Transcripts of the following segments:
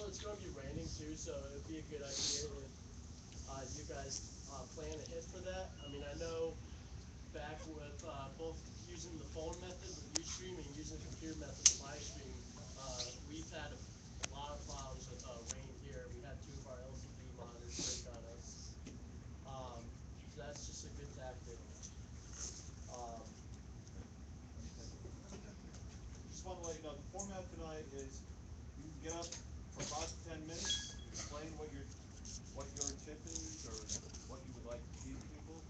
Also, it's going to be raining too, so it would be a good idea if you guys plan ahead for that. I mean, I know back with both using the phone method with Ustream and using the computer method with Livestream, we've had a lot of problems with rain here. We had two of our LCD monitors break on us. So that's just a good tactic. Um, Just want to let you know the format tonight is you can get up for 5 to 10 minutes, explain what your tip is or what you would like to teach people.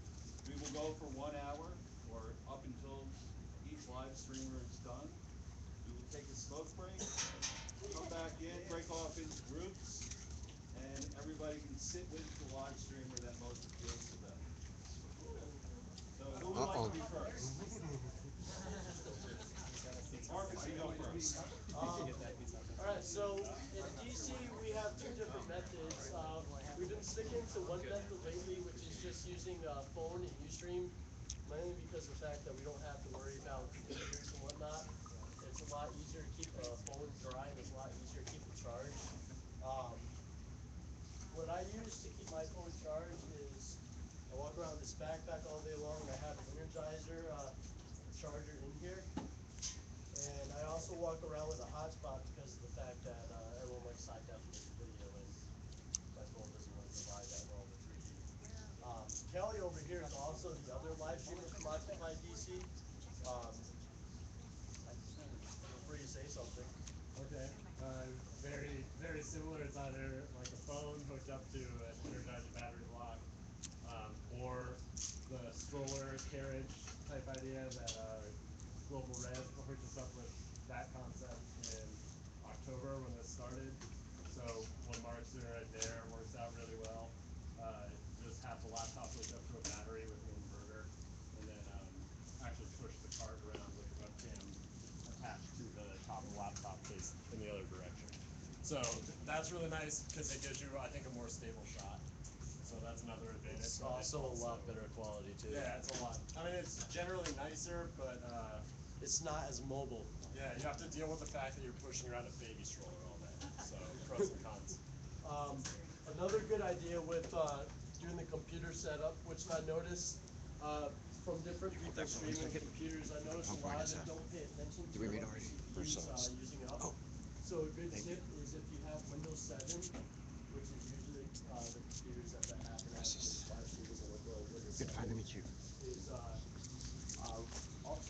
We will go for 1 hour or up until each live streamer is done. We will take a smoke break, come back in, break off into groups, and everybody can sit with the live streamer that most appeals to them. So who would like to be first? Marcus, you go first. all right, so in DC we have two different methods. We've been sticking to one method lately, which is just using phone and Ustream, mainly because of the fact that we don't have to worry about computers and whatnot. It's a lot easier to keep a phone dry and it's a lot easier to keep it charged. Um, what I use to keep my phone charged is I walk around this backpack all day long and I have an Energizer charger in here. And I also walk around with a hotspot because of the fact that everyone likes high definition video and my phone doesn't really provide that well with 3D. Kelly over here is also the other live streamer from Occupy DC. Um, feel free to say something. Okay. Very similar. It's either like a phone hooked up to an Energizer battery block, or the stroller carriage type idea that Global Red hooked us up with that concept in October when this started. So when Mark's are there, it works out really well. Just have the laptop hooked up to a battery with an inverter, and then actually push the cart around with the webcam attached to the top of the laptop face in the other direction. So that's really nice because it gives you, I think, a more stable shot. So that's another advantage. It's also a lot better quality too. Yeah, it's a lot. I mean, it's generally nicer, but it's not as mobile. Yeah, you have to deal with the fact that you're pushing around a baby stroller all day. So pros and cons. Another good idea with doing the computer setup, which I noticed from different people streaming computers, I noticed a lot of them don't pay attention to what the CPU's using up. So a good tip is if you have Windows 7, which is usually the computers that happen after live streamers and work on Windows 7, is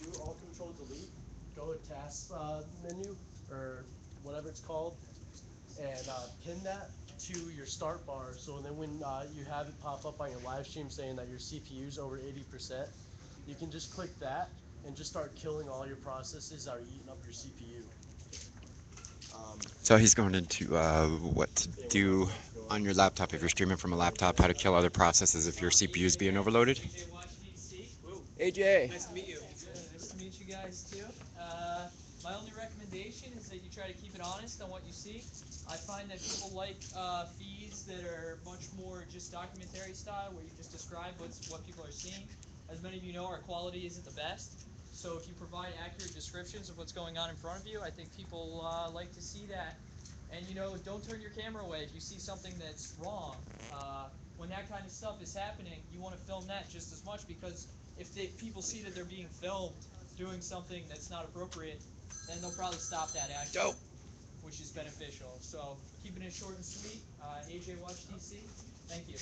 do Alt Control Delete, go to Task menu or whatever it's called, and pin that to your start bar. So then when you have it pop up on your live stream saying that your CPU is over 80%, you can just click that and just start killing all your processes that are eating up your CPU. So he's going into what to do on your laptop if you're streaming from a laptop, how to kill other processes if your CPU is being overloaded. AJ! Nice to meet you. Nice to meet you guys too. My only recommendation is that you try to keep it honest on what you see. I find that people like feeds that are much more just documentary style, where you just describe what people are seeing. As many of you know, our quality isn't the best. So if you provide accurate descriptions of what's going on in front of you, I think people like to see that. And don't turn your camera away if you see something that's wrong. When that kind of stuff is happening, you want to film that just as much, because if people see that they're being filmed doing something that's not appropriate, then they'll probably stop that action, which is beneficial. So keeping it short and sweet. AJ Watch DC. Thank you.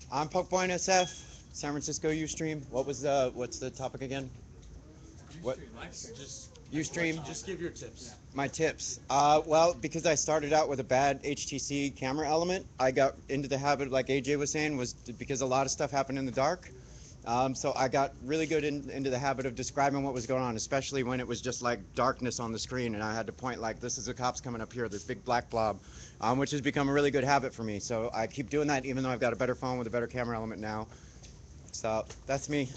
I'm Pokepoint SF, San Francisco Ustream. What's the topic again? What? Ustream. Just give your tips. My tips. Well, because I started out with a bad HTC camera element, I got into the habit, like AJ was saying, was because a lot of stuff happened in the dark. So I got really good into the habit of describing what was going on, especially when it was just like darkness on the screen and I had to point like, this is the cops coming up here, this big black blob, which has become a really good habit for me. So I keep doing that even though I've got a better phone with a better camera element now. So that's me.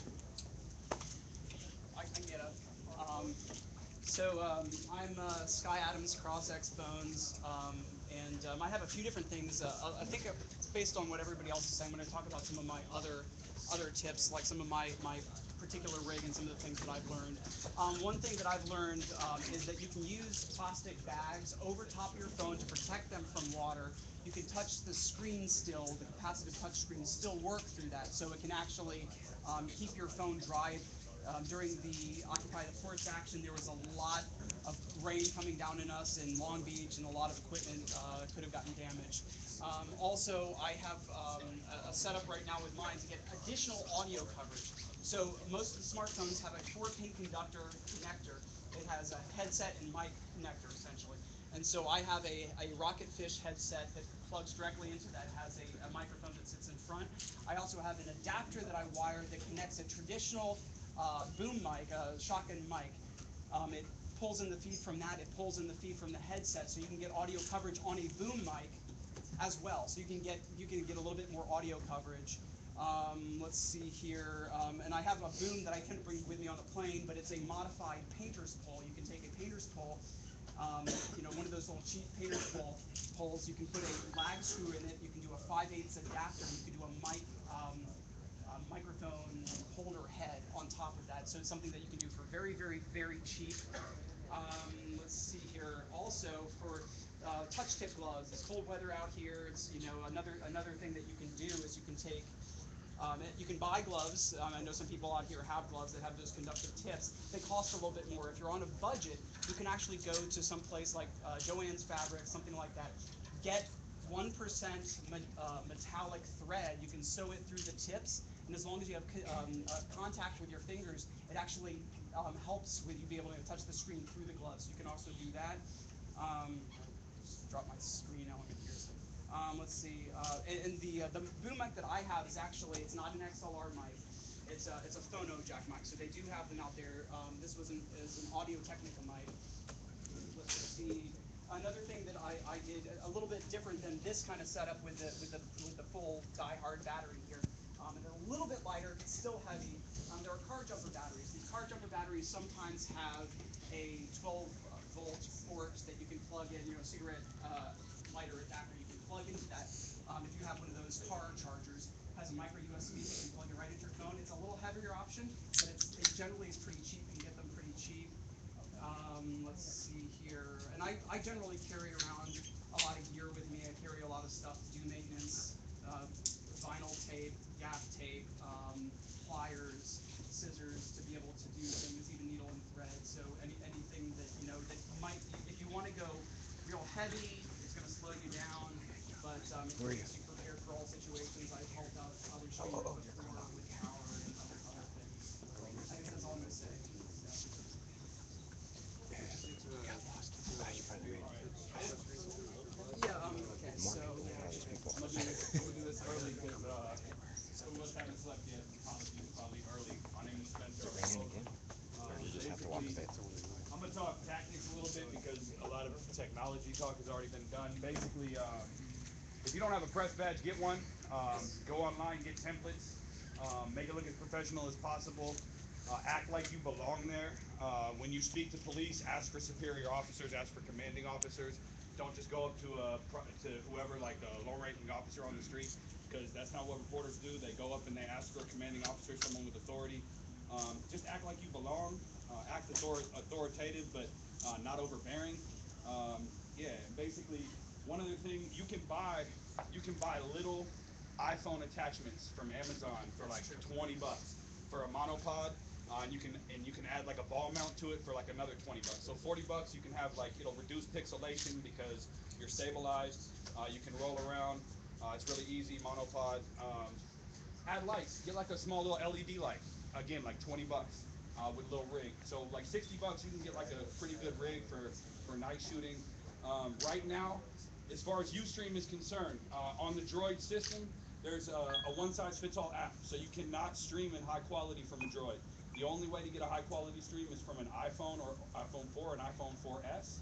I can get up. I'm Sky Adams, Cross X Bones, and I have a few different things. I think based on what everybody else is saying, I'm going to talk about some of my other tips, like some of my particular rig and some of the things that I've learned. One thing that I've learned is that you can use plastic bags over top of your phone to protect them from water. You can touch the screen still, the capacitive touch screen still work through that, so it can actually keep your phone dry. During the Occupy the Ports action, there was a lot of rain coming down in us in Long Beach, and a lot of equipment could have gotten damaged. Also, I have a setup right now with mine to get additional audio coverage. So most of the smartphones have a 4-pin conductor connector. It has a headset and mic connector, essentially. And so I have a Rocketfish headset that plugs directly into that, has a microphone that sits in front. I also have an adapter that I wire that connects a traditional boom mic, a shotgun mic. It pulls in the feed from that, it pulls in the feed from the headset, so you can get audio coverage on a boom mic as well. So you can get a little bit more audio coverage. Let's see here, and I have a boom that I couldn't bring with me on the plane, but it's a modified painter's pole. You can take a painter's pole, one of those little cheap painter's poles. You can put a lag screw in it. You can do a 5/8 adapter. You can do a microphone holder head on top of that. So it's something that you can do for very, very, very cheap. Let's see here. Also for touch tip gloves. It's cold weather out here. It's another thing that you can do is you can take. You can buy gloves. I know some people out here have gloves that have those conductive tips. They cost a little bit more. If you're on a budget, you can actually go to some place like Joann's Fabrics, something like that. Get 1% metallic thread. You can sew it through the tips, and as long as you have contact with your fingers, it actually helps with you be able to touch the screen through the gloves. You can also do that. Just drop my screen element here. Let's see. And the boom mic that I have is actually, it's not an XLR mic. It's a phono jack mic. So they do have them out there. This is an Audio Technica mic. Let's see. Another thing that I did a little bit different than this kind of setup with the full die-hard battery here. And they're a little bit lighter, but still heavy. There are car jumper batteries. These car jumper batteries sometimes have a 12-volt port that you can plug in, cigarette lighter adapter. You can plug into that. If you have one of those car chargers, it has a micro USB. You can plug it right into your phone. It's a little heavier option, but it generally is pretty cheap. You can get them pretty cheap. Let's see here. And I generally carry around a lot of gear with me. I carry a lot of stuff to do maintenance, vinyl tape, gaff tape, pliers, scissors to be able to do things, even needle and thread. So anything that that you might, if you want to go real heavy, it's going to slow you down. But it keeps you prepared for all situations. I've helped out other streamers before with power and other things. I guess that's all I'm going to say. Yeah, okay, so I'm gonna do this early because some of us haven't slept yet. Apologies, probably early. My name is Spencer. Basically, I'm gonna talk tactics a little bit because a lot of technology talk has already been done. Basically, if you don't have a press badge, get one. Go online, get templates. Make it look as professional as possible. Act like you belong there. When you speak to police, ask for superior officers, ask for commanding officers. Don't just go up to whoever, like a low-ranking officer on the street, because that's not what reporters do. They go up and they ask for a commanding officer, someone with authority. Just act like you belong. Act authoritative, but not overbearing. Yeah, and basically, one other thing, you can buy little iPhone attachments from Amazon for like $20 for a monopod. And you can add like a ball mount to it for like another $20. So $40, you can have like, it'll reduce pixelation because you're stabilized. You can roll around. It's really easy, monopod. Add lights. Get like a small little LED light. Again, like $20 with a little rig. So like $60, you can get like a pretty good rig for night shooting. Right now, as far as Ustream is concerned, on the Droid system, there's a one-size-fits-all app. So you cannot stream in high quality from a Droid. The only way to get a high-quality stream is from an iPhone or iPhone 4 and iPhone 4S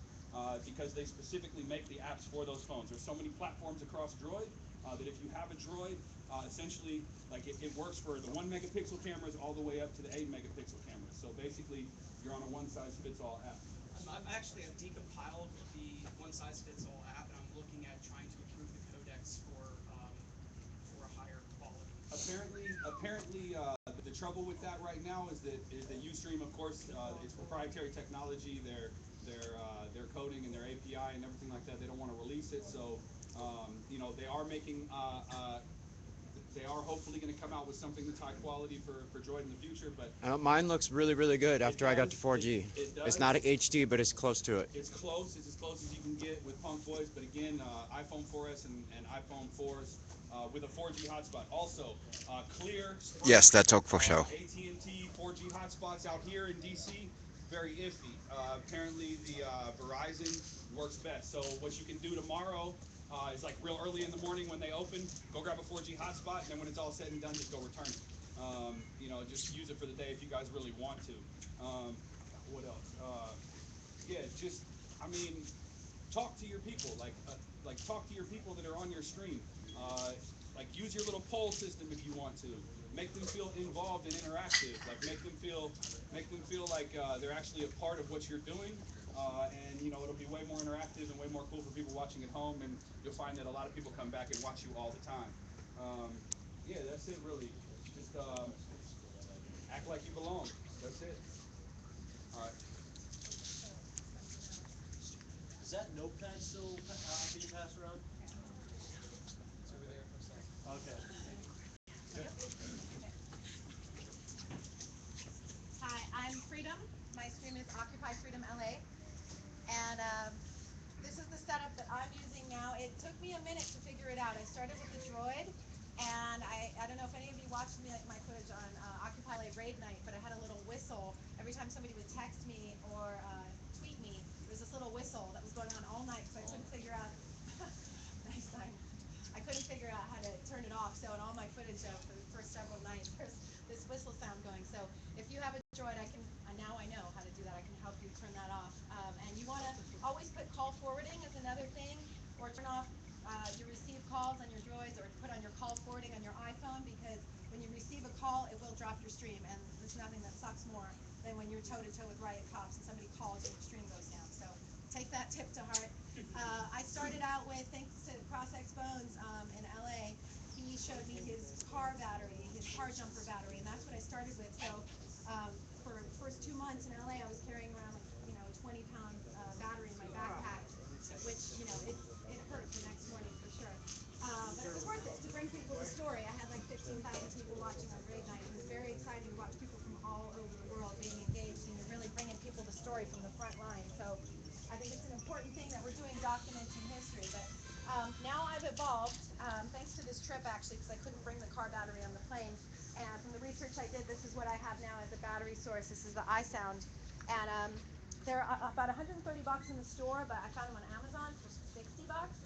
because they specifically make the apps for those phones. There's so many platforms across Droid that if you have a Droid, essentially, like it works for the 1 megapixel cameras all the way up to the 8 megapixel cameras. So basically, you're on a one-size-fits-all app. I've decompiled the one-size-fits-all app, and I'm looking at trying to improve the codecs for a higher quality. Apparently, the trouble with that right now is that Ustream, of course, it's proprietary technology. Their coding and their API and everything like that. They don't want to release it, so they are making they are hopefully going to come out with something that's high quality for Droid in the future. But Mine looks really, really good after I got to does, 4G. it It's does. not HD, but it's close to it. It's close. It's as close as you can get with Punk Voice. But again, iPhone 4S and iPhone 4s with a 4G hotspot. Also, clear. Sprint, Yes, that's Oak for show. AT&T 4G hotspots out here in DC, very iffy. Apparently, the Verizon works best. So what you can do tomorrow is like real early in the morning when they open, go grab a 4G hotspot, and then when it's all said and done, just go return it. Just use it for the day if you guys really want to. What else? Yeah, just I mean, talk to your people. Like talk to your people that are on your stream. Like use your little poll system if you want to. Make them feel involved and interactive. Like make them feel like they're actually a part of what you're doing. And it'll be way more interactive and way more cool for people watching at home. And you'll find that a lot of people come back and watch you all the time. Yeah, that's it really. Just act like you belong. That's it. All right. Is that notepad still being passed around? It's over there for a second. Okay. Hi, I'm Freedom. My stream is Occupy Freedom LA. And this is the setup that I'm using now. It took me a minute to figure it out. I started with the Droid, and I don't know if any of you watched my footage on Occupy LA Raid Night, but I had a little whistle. Every time somebody would text me or tweet me, there was this little whistle that was going on all night, so I couldn't figure out. Nice time. I couldn't figure out how to turn it off. So in all my footage for the first several nights, there's this whistle sound going. So if you have a Droid, now I know how to do that. I can help you turn that off. And you want to always put call forwarding as another thing, or turn off your receive calls on your Droids, or put on your call forwarding on your iPhone, because when you receive a call, it will drop your stream. And there's nothing that sucks more than when you're toe-to-toe with riot cops and somebody calls you and your stream goes down. So take that tip to heart. I started out with, thanks to CrossX Bones in LA, he showed me his car battery, his car jumper battery, and that's what I started with. So for the first 2 months in LA, I was carrying around like, a 20-pound battery in my backpack, which, it hurt the next morning for sure. But it was worth it to bring people the story. I had like 15,000 people watching on Raid Night. It was very exciting to watch people from all over the world being engaged, and you're really bringing people the story from the front line. So I think it's an important thing that we're doing, documenting history. But now I've evolved, thanks to this trip actually, because I couldn't bring the car battery on the plane. And from the research I did, this is what I have now as a battery source. This is the iSound. And they're about 130 bucks in the store, but I found them on Amazon for 60 bucks.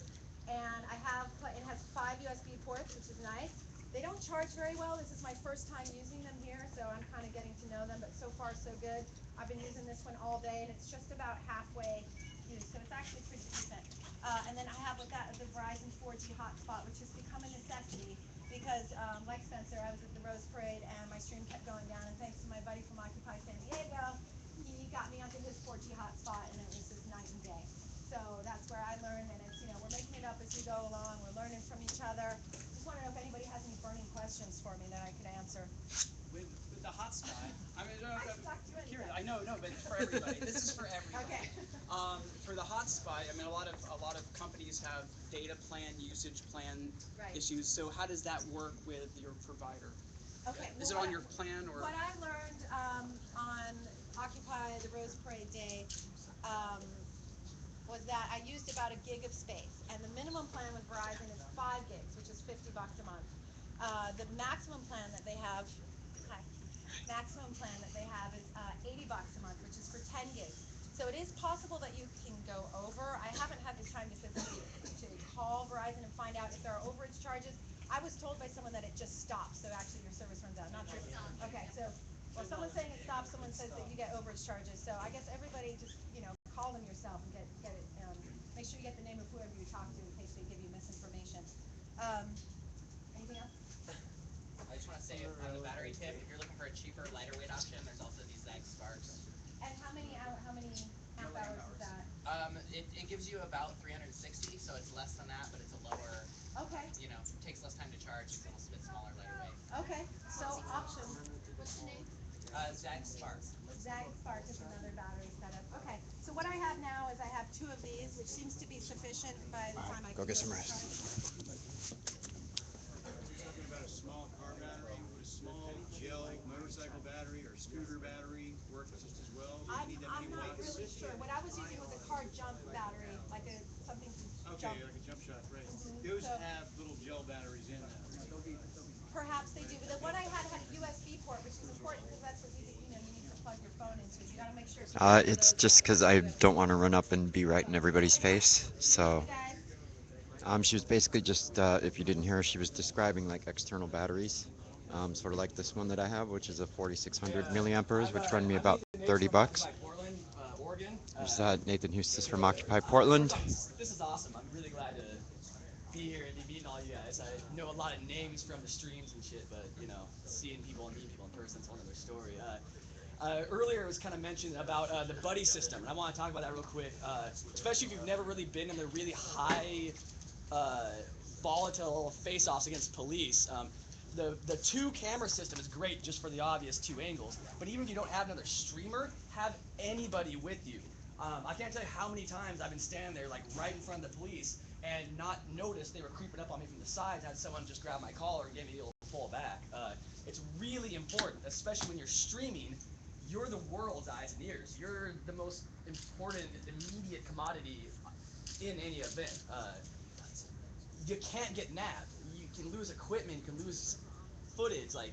And it has 5 USB ports, which is nice. They don't charge very well. This is my first time using them here, so I'm kind of getting to know them, but so far so good. I've been using this one all day, and it's just about halfway used, so it's actually pretty decent. And then I have with that the Verizon 4G hotspot, which has become a necessity because, like Spencer, I was at the Rose Parade, and my stream kept going down, and thanks to my buddy from Occupy San Diego, he got me onto his 4G hotspot, and it was just night and day. So that's where I learned, and it's, we're making it up as we go along. We're learning from each other. Just want to know if anybody has any burning questions for me that I could answer. With the hotspot, I mean, I sucked you in. curious. I know, no, but for everybody, this is for everybody. Okay. For the hotspot, I mean, a lot of companies have data plan, usage plan Right. issues. So how does that work with your provider? Okay. Is it on your plan or? What I learned on Occupy the Rose Parade Day was that I used about a gig of space, and the minimum plan with Verizon is 5 gigs, which is 50 bucks a month. The maximum plan that they have, is 80 bucks a month, which is for 10 gigs. So it is possible that you can go over. I haven't had the time to physically to call Verizon and find out if there are overage charges. I was told by someone that it just stops, so actually your service runs out. Not true. Okay, so someone's saying it stops. Someone says that you get overage charges. So I guess everybody just call them yourself and get it. Make sure you get the name of whoever you talk to in case they give you misinformation. Anything else? I just want to say on the battery tip, if you're looking for a cheaper, lighter weight option, there's also these Zag Sparks. And how many amp hours is that? It gives you about 360, so it's less than that, but it's a lower. Okay. Takes less time to charge. It's a little bit smaller, lighter weight. Okay. So options. What's the name? Zag Spark. Zag Spark is another battery setup. Okay, so what I have now is I have two of these, which seems to be sufficient by the All right, time I go can get some go rest. inside. You're talking about a small car battery. Would a small gel motorcycle battery or scooter battery work just as well? Do you need that I'm many not watts? really sure. What I was using was a car jump battery, like a something to Okay, jump. like a jump shot, right? Mhm, Those so- have little gel batteries in them. Perhaps they do, but the one I had a USB port, which is important because that's what you need to plug your phone into. You got to make sure. If you have one of It's those, just because I don't want to run up and be right in everybody's face. So, you guys. she was basically just, if you didn't hear her, she was describing like external batteries, sort of like this one that I have, which is a 4600 milliamperes, which run me about $30. Portland, Oregon. There's Nathan Hustis from Occupy Portland. This is awesome. I'm really glad to be here and be meeting all you guys. I know a lot of names from the streams and shit, but seeing people and meeting people in person is one other story. Earlier it was kind of mentioned about the buddy system, and I want to talk about that real quick, especially if you've never really been in the really high, uh, volatile face-offs against police. The two camera system is great just for the obvious two angles, but even if you don't have another streamer, have anybody with you. I can't tell you how many times I've been standing there like right in front of the police and not noticed they were creeping up on me from the sides, had someone just grab my collar and give me a little pull back. It's really important, especially when you're streaming. You're the world's eyes and ears. You're the most important immediate commodity in any event. You can't get nabbed. You can lose equipment. You can lose footage. Like,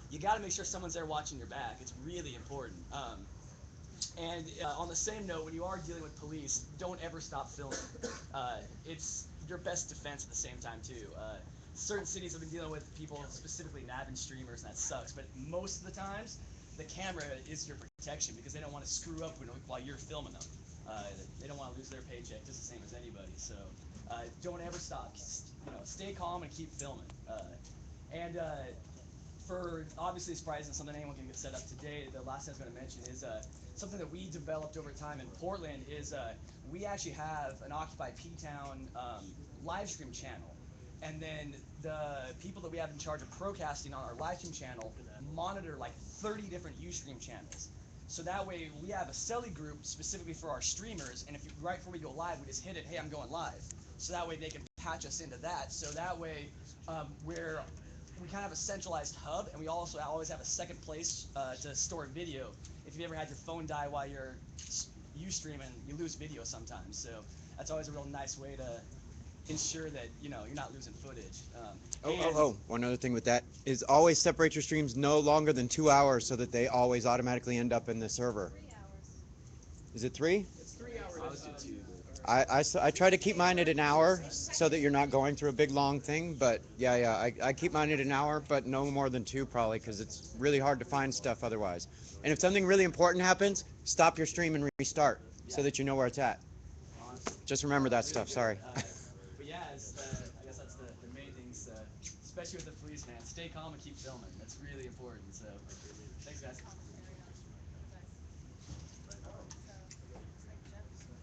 you got to make sure someone's there watching your back. It's really important. And on the same note, when you are dealing with police, don't ever stop filming. It's your best defense at the same time too. Certain cities have been dealing with people specifically nabbing streamers, and that sucks. But most of the times, the camera is your protection because they don't want to screw up while you're filming them. They don't want to lose their paycheck just the same as anybody. So don't ever stop. Stay calm and keep filming. And for obviously surprising something anyone can get set up today, the last thing I was going to mention is something that we developed over time in Portland is we actually have an Occupy P-Town live stream channel. And then the people that we have in charge of procasting on our live stream channel monitor like 30 different Ustream channels. So that way we have a Selly group specifically for our streamers, and right before we go live, we just hit it, hey, I'm going live. So that way they can patch us into that. So that way we kind of have a centralized hub, and we also always have a second place to store video. If you've ever had your phone die while you're Ustreaming, you lose video sometimes. So that's always a real nice way to ensure that you're not losing footage. One other thing with that is always separate your streams no longer than 2 hours so that they always automatically end up in the server. 3 hours. Is it 3? It's 3 hours. I was doing two. I try to keep mine at an hour so that you're not going through a big long thing. But I keep mine at an hour, but no more than 2 probably because it's really hard to find stuff otherwise. And if something really important happens, stop your stream and restart so that you know where it's at. Just remember that stuff. Sorry. But yeah, I guess that's the main things, especially with the police, man. Stay calm and keep filming. That's really important. So thanks, guys.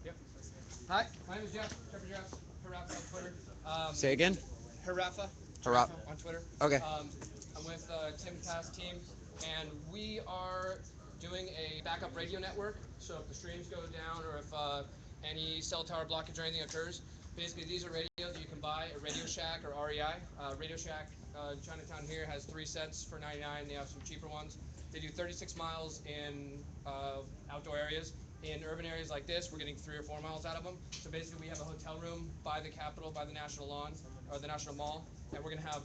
Yep. Hi, my name is Jeff. Jeffrey Jeff. Harafa on Twitter. Say again. Harafa. Harafa. On Twitter. Okay. I'm with Tim Tass team, and we are doing a backup radio network. So if the streams go down, or if any cell tower blockage or anything occurs, basically these are radios that you can buy at Radio Shack or REI. Radio Shack in Chinatown here has 3 sets for $99. They have some cheaper ones. They do 36 miles in outdoor areas. In urban areas like this, we're getting 3 or 4 miles out of them. So basically, we have a hotel room by the Capitol, by the National Lawn, or the National Mall, and we're going to have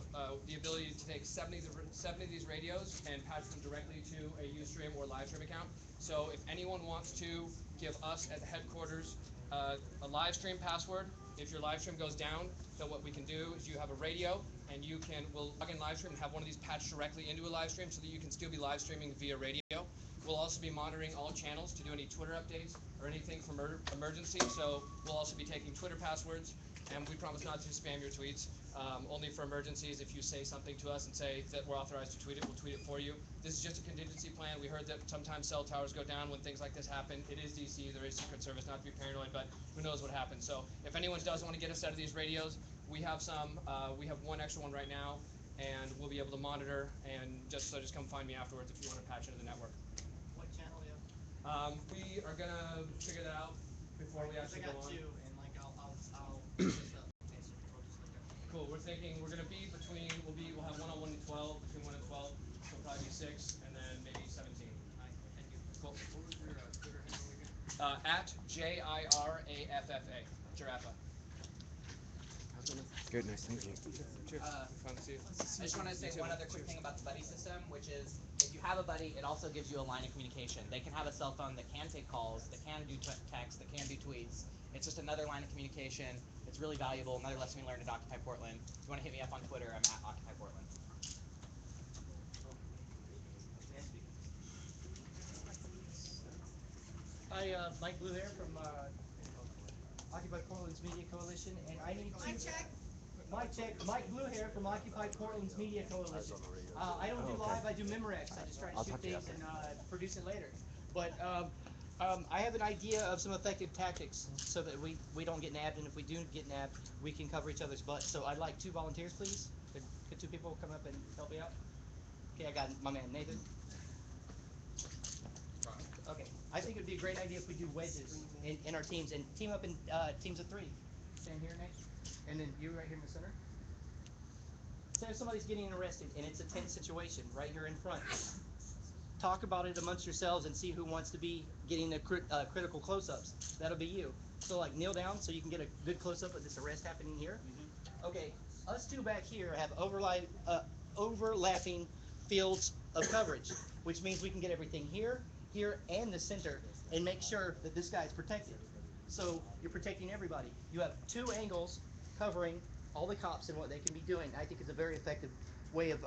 the ability to take 70 of these radios and patch them directly to a Ustream or Livestream account. So if anyone wants to give us at the headquarters a live stream password, if your live stream goes down, then what we can do is you have a radio, and we'll log in live stream and have one of these patched directly into a live stream so that you can still be live streaming via radio. We'll also be monitoring all channels to do any Twitter updates or anything from emergency. So we'll also be taking Twitter passwords, and we promise not to spam your tweets. Only for emergencies. If you say something to us and say that we're authorized to tweet it, we'll tweet it for you. This is just a contingency plan. We heard that sometimes cell towers go down when things like this happen. It is DC. There is Secret Service. Not to be paranoid, but who knows what happens. So if anyone does want to get a set of these radios, we have some. We have one extra one right now. and we'll be able to monitor and just come find me afterwards if you want to patch into the network. What channel do you have? We are gonna figure that out before we actually I go got on. two, and like I'll just okay, so we'll just look at. Cool. We're thinking we're gonna be between. We'll have one on 1 and 12, between 1 and 12. So it'll probably be 6, and then maybe 17. Alright, thank you. Cool. What was your Twitter handle again? At JIRAFFA. Giraffa. Good, nice to meet you. Fun to see you. I just want to say one other quick thing about the buddy system, which is if you have a buddy, it also gives you a line of communication. They can have a cell phone that can take calls, that can do text, that can do tweets. It's just another line of communication. It's really valuable. Another lesson we learned at Occupy Portland. If you want to hit me up on Twitter, I'm at Occupy Portland. Hi, Mike Blue here from Occupy Portland's Media Coalition, and I need to. Mic check. Mic check. Mike Blue here from Occupy Portland's Media Coalition. I don't do live. I do Memorex. I just try to shoot things and produce it later. But I have an idea of some effective tactics so that we don't get nabbed, and if we do get nabbed, we can cover each other's butts. So I'd like 2 volunteers, please. Could 2 people come up and help me out? Okay, I got my man Nathan. Okay, I think it'd be a great idea if we do wedges in our teams and team up in teams of 3. Stand here, Nate, and then you right here in the center. Say if somebody's getting arrested and it's a tense situation right here in front. Talk about it amongst yourselves and see who wants to be getting the critical close-ups. That'll be you. So like kneel down so you can get a good close-up of this arrest happening here. Okay, us 2 back here have overlapping fields of coverage, which means we can get everything here, and the center, and make sure that this guy is protected. So you're protecting everybody. You have 2 angles covering all the cops and what they can be doing. I think it's a very effective way of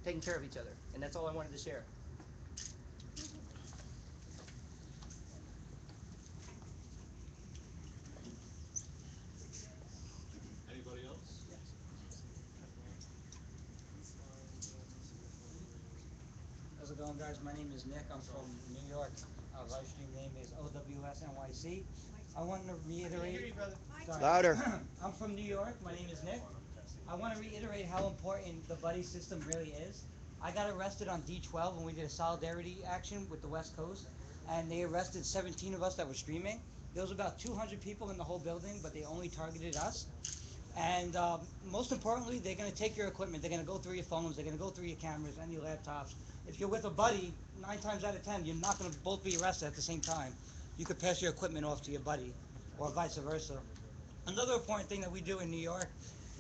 taking care of each other, and that's all I wanted to share. Anybody else? How's it going, guys? My name is Nick. I'm from New York. Our live stream name is OWSNYC. I want to reiterate. Hear you, brother. Sorry. Louder. I'm from New York. My name is Nick. I want to reiterate how important the buddy system really is. I got arrested on D12 when we did a solidarity action with the West Coast, and they arrested 17 of us that were streaming. There was about 200 people in the whole building, but they only targeted us. And most importantly, they're going to take your equipment. They're going to go through your phones. They're going to go through your cameras and your laptops. If you're with a buddy, 9 times out of 10, you're not going to both be arrested at the same time. You could pass your equipment off to your buddy, or vice versa. Another important thing that we do in New York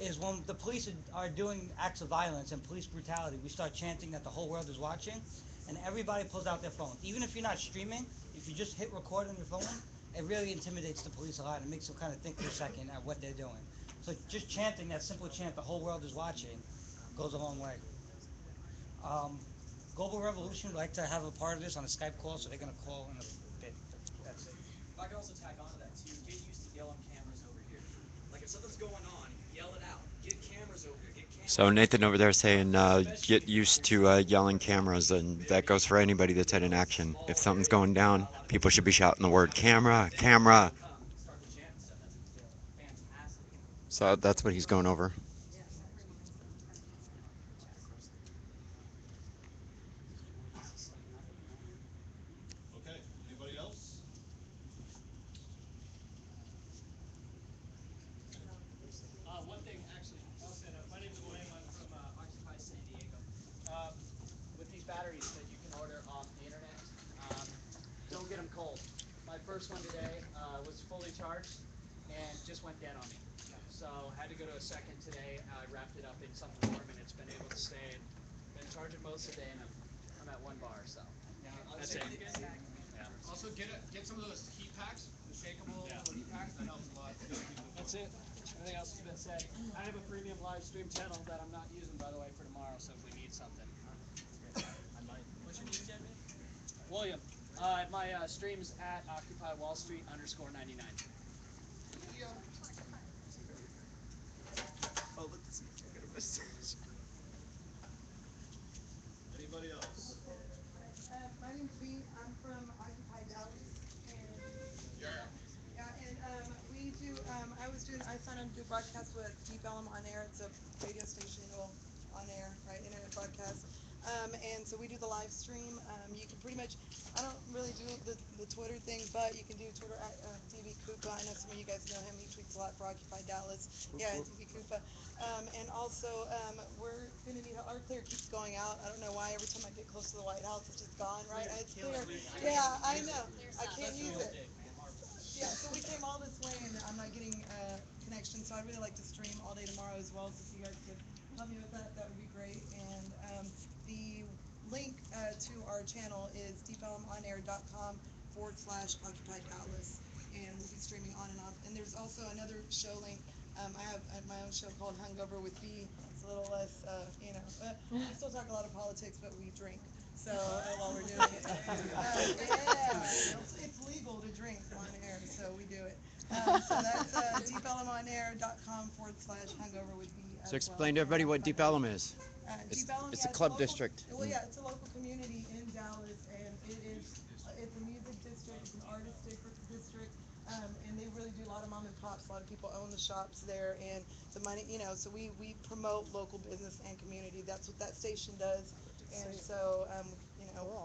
is when the police are doing acts of violence and police brutality, we start chanting that the whole world is watching, and everybody pulls out their phones. Even if you're not streaming, if you just hit record on your phone, it really intimidates the police a lot. It makes them kind of think for a second at what they're doing. So just chanting that simple chant, the whole world is watching, goes a long way. Global Revolution would like to have a part of this on a Skype call, so they're going to call in a bit. That's it. If I could also tag on to that too, get used to yelling cameras over here. Like if something's going on, yell it out. Get cameras over here. Get cameras. So Nathan over there saying get used to yelling cameras, and that goes for anybody that's at an action. If something's going down, people should be shouting the word camera, camera. Start the chant and stuff. That's fantastic. So that's what he's going over. Okay. Anybody else? One thing, actually, I'll set up. My name is William. I'm from Occupy San Diego. With these batteries that you can order off the internet, don't get them cold. My first one today was fully charged and just went dead on me. So had to go to a second today. I wrapped it up in something warm and it's been able to stay. Been charging most of the day and I'm at 1 bar. So that's it. Also, get some of those heat packs, the shakeable heat packs. That helps a lot. That's it. Everything else has been said. I have a premium live stream channel that I'm not using, by the way, for tomorrow. So if we need something, I might. What's your name again, man? William. My stream's at Occupy Wall Street _99. Anybody else? My name's Bee. I'm from Occupy Dallas, and I signed on to do broadcasts with Deep Ellum on air. It's a radio station. Well, on air, right? Internet broadcast. And so we do the live stream. You can pretty much, I don't really do the Twitter thing, but you can do Twitter at DB Koopa. I know some of you guys know him. He tweets a lot for Occupy Dallas. Yeah, DB Koopa. And also, we're going to need, our clear keeps going out. I don't know why. Every time I get close to the White House, it's just gone, right? It's clear. Yeah, I know. I can't use it. Yeah, so we came all this way and I'm not getting connection, so I'd really like to stream all day tomorrow as well. So if you guys could help me with that, that would be great. And the link to our channel is deepelmonair.com/Occupy Dallas, and we'll be streaming on and off. And there's also another show link. I have my own show called Hungover with B. It's a little less, we still talk a lot of politics, but we drink. So while we're doing it, it's legal to drink on air, so we do it. So that's deepelmonair.com/hungover with B as So explain to well. everybody what Deep Ellum is. Deep Ellum, It's yeah, a club local, district. well, yeah, it's a local community in Dallas, and it's a music district, it's an artist district, and they really do a lot of mom and pops. A lot of people own the shops there, and the money, so we promote local business and community. That's what that station does. And so,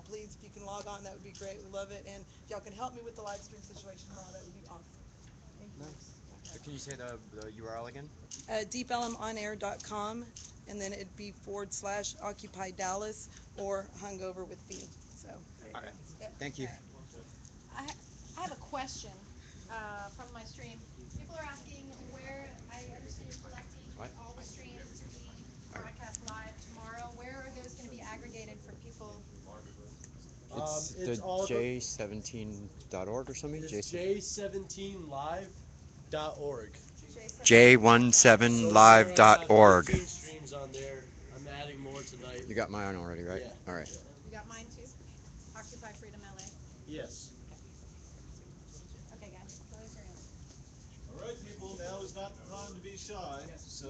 please, if you can log on, that would be great. We love it. And if y'all can help me with the live stream situation tomorrow, that would be awesome. Thank you. Can you say the URL again? deepelmonair.com, and then it'd be /Occupy Dallas or Hungover with B. So, there you go. Yep. Thank you. I have a question from my stream. People are asking where, I understand you're collecting all the streams to be broadcast live tomorrow. Where are those going to be aggregated for people? It's It's the all J17.org or something? It's J17live.org. J17live.org. 15 streams on there. I'm adding more tonight. You got mine already, right? Yeah. All right. You got mine too? Occupy Freedom LA. Yes. Okay, guys. Close your hands. All right, people, now is not the time to be shy. So,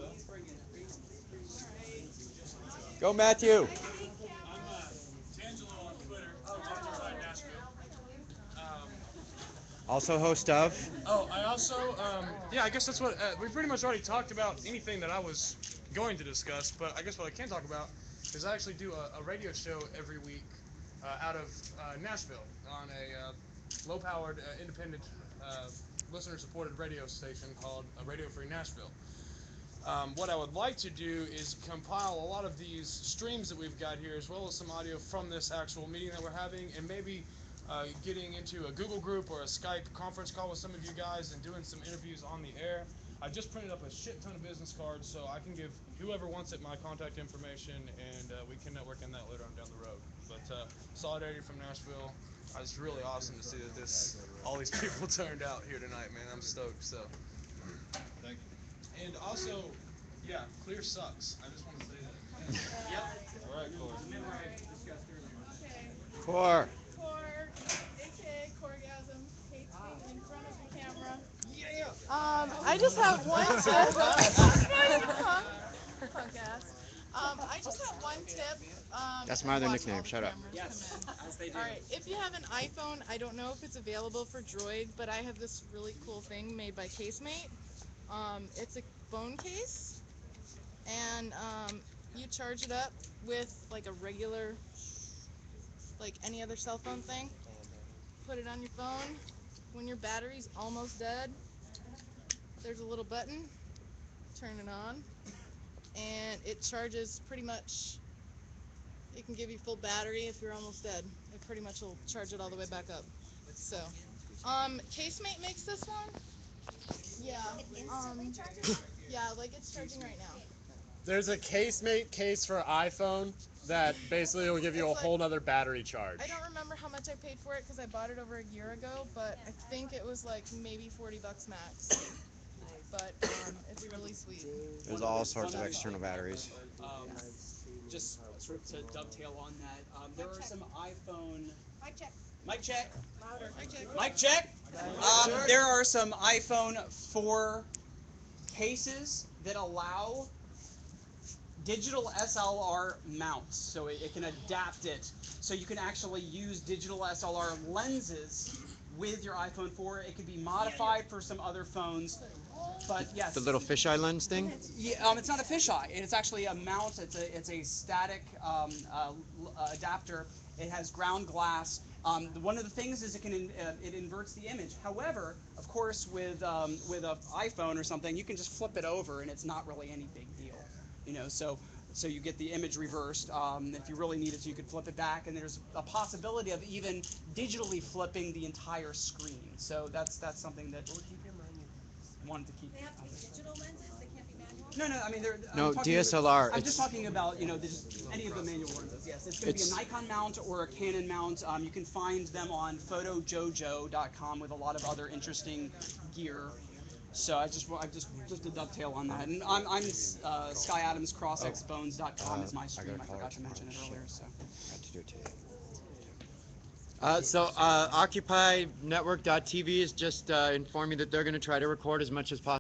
Go, Matthew. Tangelo on Twitter from Occupy Nashville. Also host of. Oh, I also, I guess that's what, we pretty much already talked about anything that I was going to discuss, but I guess what I can talk about is I actually do a radio show every week out of Nashville on a low-powered, independent, listener-supported radio station called Radio Free Nashville. What I would like to do is compile a lot of these streams that we've got here, as well as some audio from this actual meeting that we're having, and maybe getting into a Google group or a Skype conference call with some of you guys and doing some interviews on the air. I just printed up a shit ton of business cards, so I can give whoever wants it my contact information, and we can network in that later on down the road. But solidarity from Nashville. It's really awesome to see that all these people turned out here tonight, man. I'm stoked. So. thank you. And also, clear sucks. I just want to say that. Yep. All right, Corey. Core. Core, aka Corgasm, hates being in front of the camera. Yeah. I just have one tip. Punk ass. I just have one tip. That's my other watch nickname. all the Shut up. cameras Yes, come in. as they do. All right, if you have an iPhone, I don't know if it's available for Droid, but I have this really cool thing made by Casemate. It's a phone case, and you charge it up with like a regular, like any other cell phone thing. Put it on your phone. When your battery's almost dead, there's a little button. Turn it on, and it charges pretty much. It can give you full battery if you're almost dead. It pretty much will charge it all the way back up. So, Casemate makes this one. Yeah. Yeah, like it's charging right now. There's a Casemate case for iPhone that basically will give you a whole nother battery charge. I don't remember how much I paid for it because I bought it over a year ago, but I think it was like maybe $40 max. But it's really sweet. There's all sorts of external batteries. Just sort of to dovetail on that, there are some iPhone. Mic check. Mic check. Louder. Mic check. There are some iPhone 4 cases that allow digital SLR mounts, so it can adapt it. So you can actually use digital SLR lenses with your iPhone 4. It can be modified for some other phones. But yes. The little fisheye lens thing? Yeah, it's not a fisheye. It's actually a mount. It's a static adapter. It has ground glass. One of the things is it inverts the image. However, of course, with an iPhone or something, you can just flip it over, and it's not really any big deal. So you get the image reversed. If you really need it, so you could flip it back, and there's a possibility of even digitally flipping the entire screen. So that's something that wanted to keep. They have to be digital lenses. They can't be manual. No. I mean, No, DSLR. I'm just talking about any of the manual lenses. Yes, it's going to be a Nikon mount or a Canon mount. You can find them on photojojo.com with a lot of other interesting gear. So I just to dovetail on that, and I'm Sky Adams CrossXBones.com is my stream. I forgot to mention it earlier. So. Got to do it today. OccupyNetwork.tv is just informing that they're going to try to record as much as possible.